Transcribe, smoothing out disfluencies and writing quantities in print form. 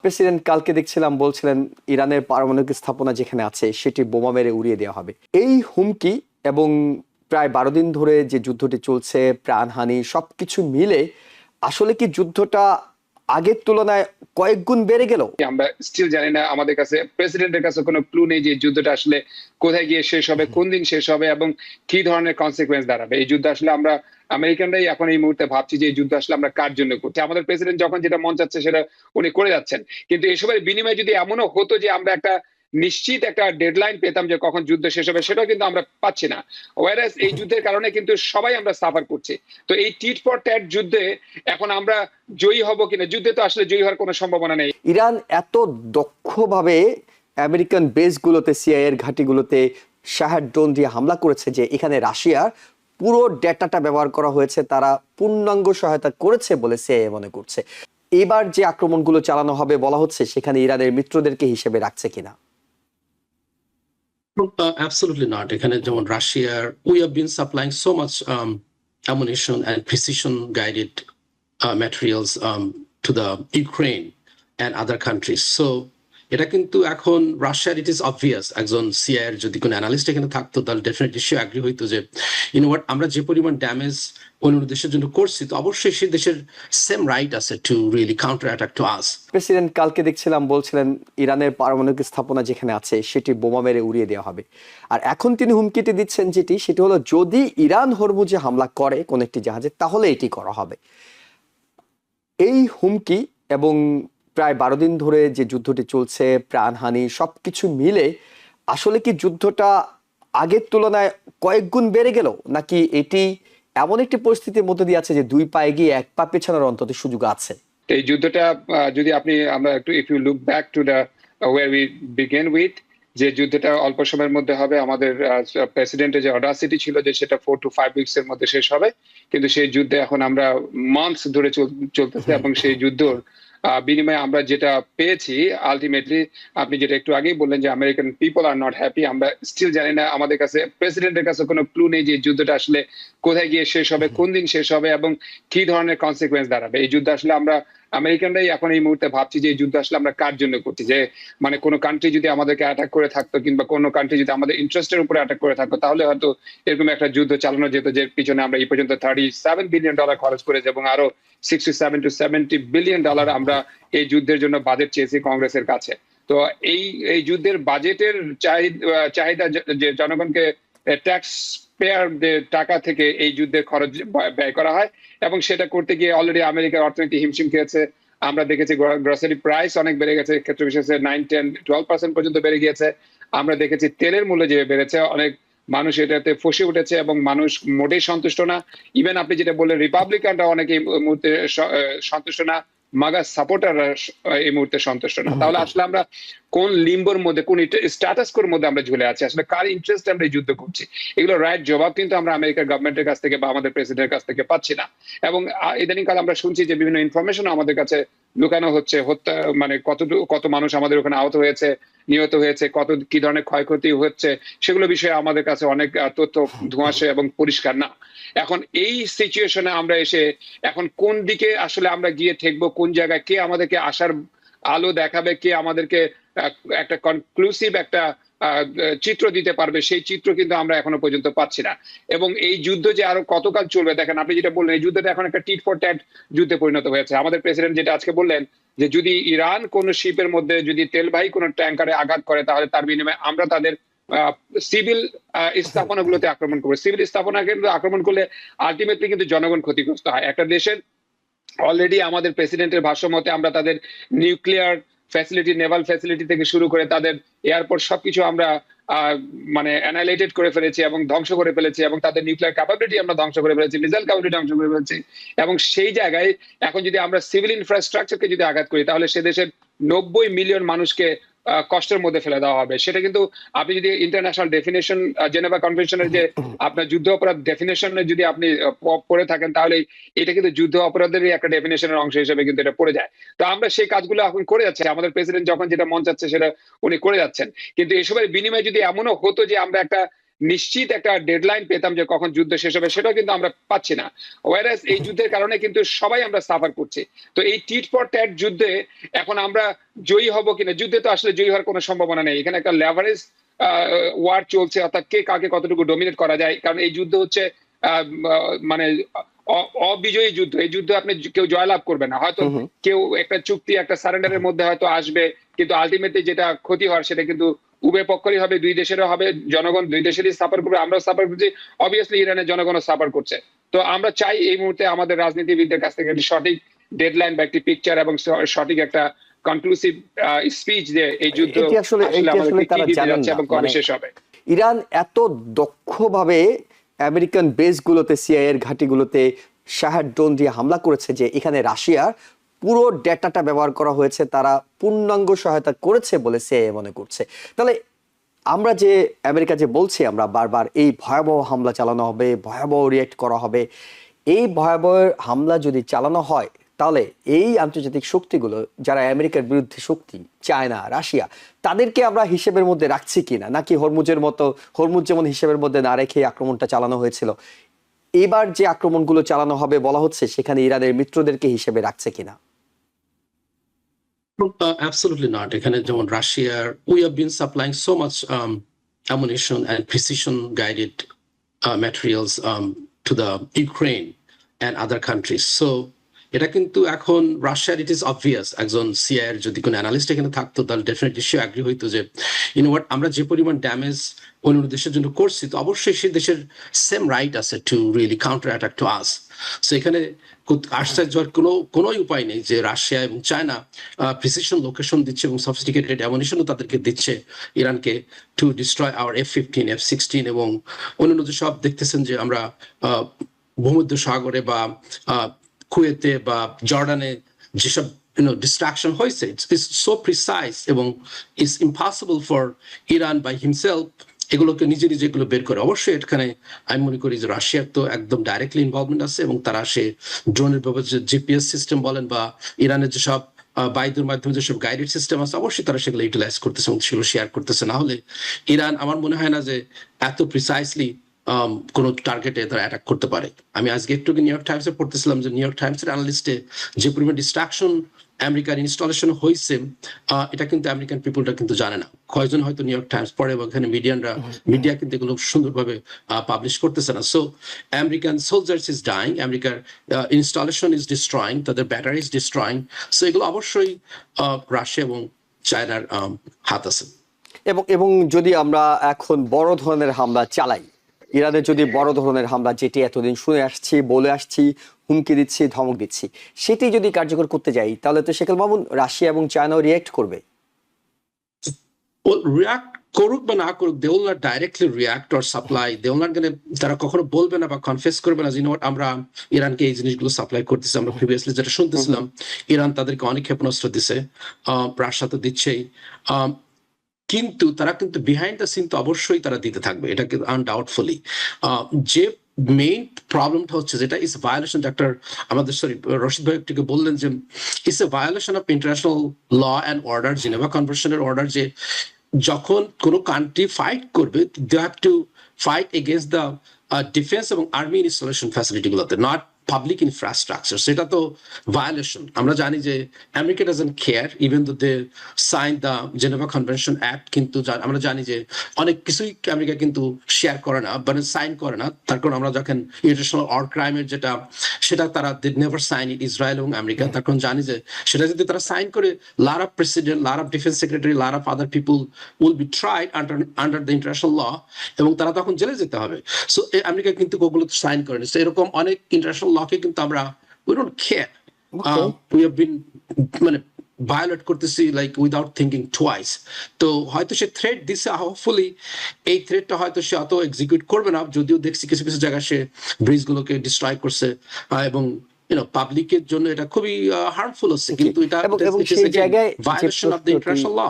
President কালকে দেখছিলাম বলছিলেন ইরানের পারমাণবিক স্থাপনা যেখানে আছে সেটি বোমা মেরে উড়িয়ে দেওয়া হবে। এই হুমকি এবং প্রায় 12 দিন ধরে যে যুদ্ধটি চলছে, প্রাণহানি সবকিছু মিলে আসলে কি যুদ্ধটা আগের তুলনায় কয়েক গুণ বেড়ে গেল? আমরা স্টিল জানি না, আমাদের কাছে প্রেসিডেন্টের কাছে কোনো ক্লু নেই যে যুদ্ধটা আসলে কোথায় গিয়ে শেষ হবে, কোন দিন শেষ হবে এবং কি ধরনের কনসিকুয়েন্স দাঁড়াবে। এই যুদ্ধ আসলে আমরা আমেরিকানরাই এখন এই মুহূর্তে ভাবছি যে এই যুদ্ধ আসলে আমরা কার জন্য করছি। আমাদের প্রেসিডেন্ট যখন যেটা মন চাচ্ছে সেটা উনি করে যাচ্ছেন, কিন্তু এসবের বিনিময়ে যদি এমনও হতো যে আমরা একটা নিশ্চিত একটা ডেডলাইন পেতাম যে কখন যুদ্ধ শেষ হবে, সেটাও কিন্তু আমরা পাচ্ছি না। ওয়ারাস এই যুদ্ধের কারণে কিন্তু সবাই আমরা সাফার করছি। তো এই টিট ফর ট্যাট যুদ্ধে এখন আমরা জয়ী হব কিনা, যুদ্ধে তো আসলে জয়ী হওয়ার কোনো সম্ভাবনা নেই। ইরান এত দক্ষভাবে আমেরিকান বেসগুলোতে, সিআইএর ঘাঁটিগুলোতে শাহেদ ড্রোন দিয়ে হামলা করেছে যে এখানে রাশিয়ার পুরো ডেটাটা ব্যবহার করা হয়েছে, তারা পূর্ণাঙ্গ সহায়তা করেছে বলে সিআইএ মনে করছে। এবার যে আক্রমণগুলো চালানো হবে বলা হচ্ছে সেখানে ইরানের মিত্রদেরকে হিসেবে রাখছে কিনা? Absolutely not. এখানে যেমন রাশিয়ার we have been supplying so much ammunition and precision guided materials to the Ukraine and other countries. So এটা কিন্তু এখন রাশিয়ার ইট ইজ অবভিয়াস, একজন সিআইএর যদি কোনো অ্যানালিস্ট এখানে থাকতো তাহলে ডেফিনেটলি সে অ্যাগ্রি হইতো যে হোয়াট, আমরা যে পরিমাণ ড্যামেজ অন্য দেশের জন্য করছি তো অবশ্যই সে দেশের সেম রাইট আছে to really counter attack to us. President কালকে দেখছিলাম বলছিলেন ইরানের পারমাণবিক স্থাপনা যেখানে আছে সেটি বোমা মেরে উড়িয়ে দেওয়া হবে। আর এখন তিনি হুমকিটি দিচ্ছেন সেটি হলো যদি ইরান হরমুজে হামলা করে কোন একটি জাহাজে তাহলে এটি করা হবে। এই হুমকি এবং প্রায় 12 দিন ধরে যে যুদ্ধটি চলছে, প্রাণহানি সবকিছু মিলে আসলে কি যুদ্ধটা আগের তুলনায় কয়েক গুণ বেড়ে গেল, নাকি এটি এমন একটি পরিস্থিতির মধ্যে দিয়ে আছে যে দুই পায়ে গিয়ে এক পা পেছানোর অন্তত সুযোগ আছে? এই যুদ্ধটা যদি আমরা একটু if you look back to the war we began with, যে যুদ্ধটা অল্প সময়ের মধ্যে হবে, আমাদের প্রেসিডেন্টের যে অডাসিটি ছিল যে সেটা 4 to 5 উইকস এর মধ্যে শেষ হবে, কিন্তু সেই যুদ্ধে এখন আমরা মান্থস ধরে চলতেছে এবং সেই যুদ্ধর বিনিময়ে আমরা যেটা পেয়েছি আলটিমেটলি, আপনি যেটা একটু আগেই বললেন যে American people are not happy, আমরা স্টিল জানি না, আমাদের কাছে প্রেসিডেন্টের কাছে কোনো ক্লু নেই যে যুদ্ধটা আসলে কোথায় গিয়ে শেষ হবে, কোন দিন শেষ হবে এবং কি ধরনের কনসিকুয়েন্স দাঁড়াবে। এই যুদ্ধ আসলে আমরা আমেরিকানরাই এখন এই মুহূর্তে ভাবছি যে এই যুদ্ধ আসলে আমরা কার জন্য করছি। যে মানে কোনো কান্ট্রি যদি আমাদেরকে অ্যাটাক করে থাকতো কিংবা কোনো কান্ট্রি যদি আমাদের ইন্টারেস্টের উপরে অ্যাটাক করে থাকতো তাহলে হয়তো এরকম একটা যুদ্ধ চালানো যেত, যে পিছনে আমরা এই পর্যন্ত $37 বিলিয়ন খরচ করেছি এবং আরো $67 to $70 বিলিয়ন আমরা এই যুদ্ধের জন্য বাজেট চেয়েছি কংগ্রেসের কাছে। তো এই যুদ্ধের বাজেটের চাহিদা যে জনগণকে ট্যাক্স পেয়ারদের টাকা থেকে এই যুদ্ধের খরচ ব্যয় করা হয় এবং সেটা করতে গিয়ে অলরেডি আমেরিকার অর্থনীতি হিমশিম খেয়েছে। আমরা দেখেছি গ্রসারি প্রাইস অনেক বেড়ে গেছে, ক্ষেত্র বিশেষে 9, 10, 12% পর্যন্ত বেড়ে গিয়েছে। আমরা দেখেছি তেলের মূল্য যে বেড়েছে, অনেক মানুষ এটাতে ফসে উঠেছে এবং মানুষ মোটেই সন্তুষ্ট না। ইভেন আপনি যেটা বললেন রিপাবলিকানরা অনেকে এই মুহূর্তে সন্তুষ্ট না, মাগা সাপোর্টাররা এই মুহূর্তে সন্তুষ্ট না। তাহলে আসলে আমরা কোন লিম্বোর মধ্যে, কোন স্ট্যাটাস কোর মধ্যে আমরা ঝুলে আছি, আসলে কার ইন্টারেস্ট আমরা এই যুদ্ধ করছি? এগুলো রাইট জবাব কিন্তু আমরা আমেরিকার গভর্নমেন্টের কাছ থেকে বা আমাদের প্রেসিডেন্টের কাছ থেকে পাচ্ছি না। এবং ইদানিং কাল আমরা শুনছি যে বিভিন্ন ইনফরমেশন আমাদের কাছে লুকানো হচ্ছে, হত্যা মানে কত মানুষ আমাদের ওখানে আহত হয়েছে, নিহত হয়েছে, কত কি ধরনের ক্ষয়ক্ষতি হচ্ছে, সেগুলো বিষয়ে আমাদের কাছে অনেক তথ্য ধোঁয়াশে এবং পরিষ্কার না। এখন এই সিচুয়েশনে আমরা এসে এখন কোন দিকে আসলে আমরা গিয়ে ঠেকবো, কোন জায়গায় কে আমাদেরকে আসার আলো দেখাবে, কে আমাদেরকে একটা কনক্লুসিভ একটা চিত্র দিতে পারবে, সেই চিত্র কিন্তু আমরা এখনো পর্যন্ত পাচ্ছি না। এবং এই যুদ্ধ যে আরো কতকাল চলবে, দেখেন আপনি যেটা বললেন এই যুদ্ধটা এখন একটা টিট ফর ট্যাট যুদ্ধে পরিণত হয়েছে। আমাদের প্রেসিডেন্ট যেটা আজকে বললেন যে যদি ইরান কোন শিপের মধ্যে যদি তেলবাহী কোন ট্যাঙ্কারে আঘাত করে তাহলে তার বিনিময়ে আমরা তাদের সিভিল স্থাপনাগুলোতে আক্রমণ করবো। সিভিল স্থাপনা কিন্তু আক্রমণ করলে আলটিমেটলি কিন্তু জনগণ ক্ষতিগ্রস্ত হয়। একটা দেশের অলরেডি আমাদের প্রেসিডেন্টের ভাষ্য মতে আমরা তাদের নিউক্লিয়ার ফ্যাসিলিটি, নেভাল ফ্যাসিলিটি থেকে শুরু করে তাদের এয়ারপোর্ট সবকিছু আমরা মানে অ্যানালাইটেড করে ফেলেছি এবং ধ্বংস করে ফেলেছি এবং তাদের নিউক্লিয়ার ক্যাপাবিলিটি আমরা ধ্বংস করে ফেলেছি, মিসাইল ক্যাপাবিলিটি ধ্বংস করে ফেলেছি। এবং সেই জায়গায় এখন যদি আমরা সিভিল ইনফ্রাস্ট্রাকচারকে যদি আঘাত করি তাহলে সে দেশের 90 মিলিয়ন মানুষকে কষ্টের মধ্যে ফেলে দেওয়া হবে। সেটা কিন্তু আপনি যদি ইন্টারন্যাশনাল ডেফিনেশন, জেনেভা কনভেনশনের যে আপনার যুদ্ধ অপরাধ ডেফিনেশনে যদি আপনি পড়ে থাকেন তাহলে এটা কিন্তু যুদ্ধ অপরাধেরই একটা ডেফিনেশনের অংশ হিসেবে কিন্তু এটা পড়ে যায়। তো আমরা সেই কাজগুলো এখন করে যাচ্ছি, আমাদের প্রেসিডেন্ট যখন যেটা মন চাচ্ছে সেটা উনি করে যাচ্ছেন, কিন্তু এসবের বিনিময়ে যদি এমনও হতো যে আমরা একটা নিশ্চিত একটা ডেডলাইন পেতাম যে কখন যুদ্ধ শেষ হবে, সেটাও কিন্তু আমরা পাচ্ছি না। ওয়ারাস এই যুদ্ধের কারণে কিন্তু সবাই আমরা সাফার করছি। তো এই টিট ফর ট্যাট যুদ্ধে এখন আমরা জয়ী হব কিনা, যুদ্ধে তো আসলে জয়ী হওয়ার কোনো সম্ভাবনা নেই। এখানে একটা লেভারেজ ওয়ার চলছে, অর্থাৎ কে কাকে কতটুকু ডোমিনেট করা যায়। কারণ এই যুদ্ধ হচ্ছে মানে অবিজয়ী যুদ্ধ। এই যুদ্ধে আপনি কেউ জয়লাভ করবে না। হয়তো কেউ একটা চুক্তি, একটা সারেন্ডারের মধ্যে হয়তো আসবে, কিন্তু আলটিমেটলি যেটা ক্ষতি হওয়ার সেটা কিন্তু উভয় পক্ষেরই হবে, দুই দেশেরও হবে। জনগণ দুই দেশেরই সাফার করবে, আমরাও সাফার করছি, অবভিয়াসলি ইরানের জনগণও সাফার করছে। তো আমরা চাই এই মুহূর্তে আমাদের রাজনীতিবিদদের কাছ থেকে একটি সঠিক ডেডলাইন বা একটি পিকচার এবং সঠিক একটা কনক্লুসিভ স্পিচ যে এই যুদ্ধ আসলে তারা জানেন না, এবং কবে শেষ হবে। ইরান এত দক্ষভাবে আমেরিকান বেসগুলোতে, সিআইএর ঘাঁটিগুলোতে শাহেদ ড্রোন দিয়ে হামলা করেছে যে এখানে রাশিয়ার পুরো ডেটাটা ব্যবহার করা হয়েছে, তারা পূর্ণাঙ্গ সহায়তা করেছে বলে সিআইএ মনে করছে। তাহলে আমরা যে আমেরিকা যে বলছি আমরা বারবার এই ভয়াবহ হামলা চালানো হবে, ভয়াবহ রিয়েক্ট করা হবে, এই ভয়াবহ হামলা যদি চালানো হয় তাহলে এই আন্তর্জাতিক শক্তিগুলো যারা আমেরিকার বিরুদ্ধে শক্তি, চায়না, রাশিয়া, তাদেরকে আমরা হিসেবের মধ্যে রাখছি কিনা, নাকি হরমুজের মতো, হরমুজ যেমন হিসেবের মধ্যে না রেখে আক্রমণটা চালানো হয়েছিল, এবার যে আক্রমণগুলো চালানো হবে বলা হচ্ছে সেখানে ইরানের মিত্রদেরকে হিসেবে রাখছে কিনা? Absolutely not. এখানে যেমন রাশিয়ার we have been supplying so much ammunition and precision guided materials to the Ukraine and other countries. So এটা কিন্তু এখন রাশিয়ার ইট ইজ অবভিয়াস, একজন সিআইএর যদি কোনো অ্যানালিস্ট এখানে থাকতো তাহলে ডেফিনেটলি সে অ্যাগ্রি হইতো যে হোয়াট, আমরা যে পরিমাণ ড্যামেজ অন্য দেশের জন্য করছি, তো অবশ্যই সে দেশের সেম রাইট আছে to really counter attack to us. So এখানে আশ্চর্যের কোনোই উপায় নেই যে রাশিয়া এবং চায়না প্রিসিশন লোকেশন দিচ্ছে এবং সফিস্টিকেটেড অ্যামুনিশনও তাদেরকে দিচ্ছে ইরানকে to destroy hour F-15, F-16 এবং অন্যান্য যেসব দেখতেছেন যে আমরা ভূমধ্য সাগরে বা কুয়েতে বা জর্ডানে যেসব ডিস্ট্রাকশন হয়েছে, ইটস সো প্রিসাইজ এবং it's impossible for Iran by himself এগুলোকে নিজে নিজে এগুলো বের করে। অবশ্যই এখানে আমি মনে করি যে রাশিয়ার তো একদম ডাইরেক্টলি ইনভলভমেন্ট আছে এবং তারা সে ড্রোনের ব্যাপারে যে জিপিএস সিস্টেম বলেন বা ইরানের যেসব বায়ুর মাধ্যমে যেসব গাইডেড সিস্টেম আছে, অবশ্যই তারা সেগুলো ইউটিলাইজ করতেছে এবং সেগুলো শেয়ার করতেছে। না হলে ইরান আমার মনে হয় না যে এত প্রিসাইসলি কোন টার্গেটে তারা অ্যাটাক করতে পারে। আমি আজকে একটু নিউ ইয়র্ক টাইমসে পড়তেছিলাম যে নিউ ইয়র্ক টাইমসের অ্যানালিস্টে যে পরিমাণ ডিস্ট্রাকশন আমেরিকার ইনস্টলেশন হয়েছে, এটা কিন্তু আমেরিকান পিপলটা কিন্তু জানে না। কয়েকজন হয়তো নিউ ইয়র্ক টাইমস পড়ে এবং এখানে মিডিয়া কিন্তু এগুলো সুন্দরভাবে পাবলিশ করতেছে না। So American soldiers is dying, আমেরিকার ইনস্টলেশন ইজ ডিস্ট্রয়িং, তাদের ব্যাটারি ইজ ডিস্ট্রয়িং। সো এগুলো অবশ্যই রাশিয়া এবং চায়নার হাত আছে। এবং যদি আমরা এখন বড় ধরনের হামলা চালাই, ইরানের যদি বড় ধরনের হামলা, যেটি এতদিন শুনে আসছি, বলে আসছি, হুমকি দিচ্ছি, ধমক দিচ্ছি, সেটি যদি কার্যকর করতে যাই তাহলে তো শেখেল মামুন রাশিয়া এবং চায়নাও রিয়েক্ট করবে। রিয়াক্ট করুক বা না করুক, they will not directly react or supply, they will not গেলে, তারা কখনো বলবে না বা কনফেস করবে না যে আমরা ইরানকে এই জিনিসগুলো সাপ্লাই করতেছি। আমরা প্রিভিয়াসলি যেটা শুনতেছিলাম, ইরান তাদেরকে অনেক ক্ষেপণাস্ত্র দিছে, রাশিয়া তো দিচ্ছেই, কিন্তু তারা কিন্তু বিহাইন্ড দ্য সিন তো অবশ্যই তারা দিতে থাকবে, এটা কিন্তু আনডাউটফুলি। যে মেইন প্রবলেমটা হচ্ছে যেটা ইজ ভায়োলেশন, আমাদের রশিদ ভাই একটু বললেন যে it's a violation of international law and order, Geneva কনভেনশনের অর্ডার, যে যখন কোনো কান্ট্রি ফাইট করবে they have to fight against the defence এবং আর্মি ইনস্টলেশন ফ্যাসিলিটিগুলোতে, নট পাবলিক ইনফ্রাস্ট্রাকচার। সেটা তো ভায়োলেশন। আমরা জানি যে America doesn't care even though they sign the Geneva convention act, কিন্তু আমরা জানি যে অনেক কিছুই আমেরিকা কিন্তু শেয়ার করে না, মানে সাইন করে না। তার কারণ আমরা যখন ইন্টারন্যাশনাল ওয়ার ক্রাইমের সেটা তারা they never sign it, Israel এবং আমেরিকা। তার কারণ জানি যে সেটা যদি তারা সাইন করে, lot of president, lot of defense secretary, lot of other people will be tried under the international law এবং তারা তখন জেলে যেতে হবে। সো আমেরিকা কিন্তু ওগুলো সাইন করেনি। সো এরকম অনেক ইন্টারন্যাশনাল লকে কিন্তু আমরা we don't care. We have been মানে ভায়োলেট করতেছি লাইক উইদাউট থিঙ্কিং টুয়াইস। তো হয়তো সে থ্রেট দিছে, হোপফুলি এই থ্রেটটা হয়তো সে অত এক্সিকিউট করবে না, যদিও দেখছি কিছু কিছু জায়গায় সে ব্রিজগুলোকে ডিস্ট্রয় করছে এবং পাবলিকের জন্য এটা খুবই হার্মফুল হচ্ছে, কিন্তু এটা সেই জায়গায় violation of the international law.